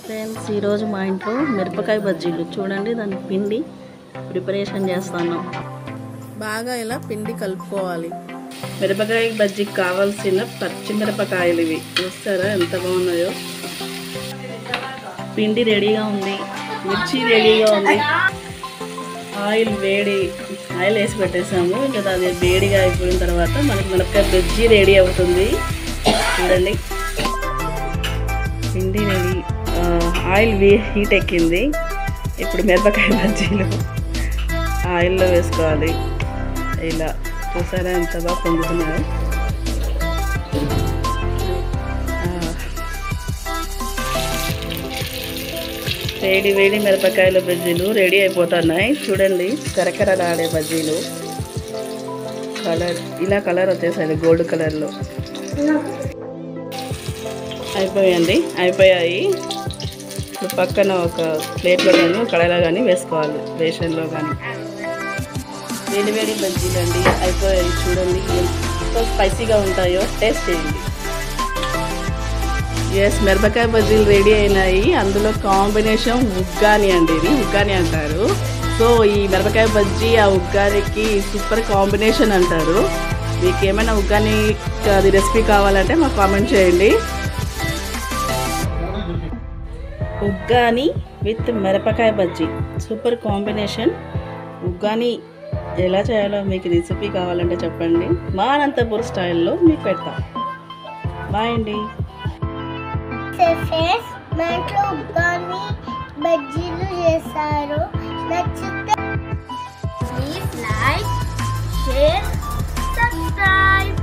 Friends, ఈరోజు మా ఇంట్లో మిరపకాయ బజ్జీలు చూడండి. దాని పిండి ప్రిపరేషన్ చేస్తాను. బాగా ఇలా పిండి కలుపుకోవాలి. మిరపకాయ బజ్జీకి కావాల్సిన పచ్చిమిరపకాయలు ఇవి చూస్తారా ఎంత బాగున్నాయో. పిండి రెడీగా ఉంది, మిర్చి రెడీగా ఉంది, ఆయిల్ వేసి పెట్టేసాము. ఇంకా అది వేడిగా అయిపోయిన తర్వాత మనకి మిరపకాయ బజ్జీ రెడీ అవుతుంది. చూడండి పిండి రెడీ, ఆయిల్ హీట్ ఎక్కింది. ఇప్పుడు మిరపకాయ బజ్జీలు ఆయిల్లో వేసుకోవాలి. ఇలా చూసారా ఎంత బాగా పొందుతున్నారు. వేడి మిరపకాయల బజ్జీలు రెడీ అయిపోతున్నాయి. చూడండి కరకరలాడే బజ్జీలు. ఇలా కలర్ వచ్చేసాయి గోల్డ్ కలర్లో. అయిపోయాయి. ఇప్పుడు పక్కన ఒక ప్లేట్లో కానీ కడాయిలో కానీ వేసుకోవాలి, బేషన్లో కానీ. వేడి బజ్జీలు అండి అయిపోయాయి. చూడండి ఎంత స్పైసీగా ఉంటాయో, టేస్ట్ చేయండి. మిరపకాయ బజ్జీలు రెడీ అయినాయి. అందులో కాంబినేషన్ ఉగ్గాని అండి, ఇది ఉగ్గాని అంటారు. సో ఈ మిరపకాయ బజ్జీ ఆ ఉగ్గానికి సూపర్ కాంబినేషన్ అంటారు. మీకు ఏమైనా ఉగ్గాని అది రెసిపీ కావాలంటే మాకు కామెంట్ చేయండి. ఉగ్గాని విత్ మిరపకాయ బజ్జీ సూపర్ కాంబినేషన్. ఉగ్గాని ఎలా చేయాలో మీకు రెసిపీ కావాలంటే చెప్పండి, మా అనంతపూర్ స్టైల్లో మీకు పెడతాం. బాయ్ అండి. మా ఇంట్లో ఉగ్గాని బజ్జీలు చేస్తారు. నచ్చితే ప్లీజ్ లైక్, షేర్, సబ్స్క్రైబ్.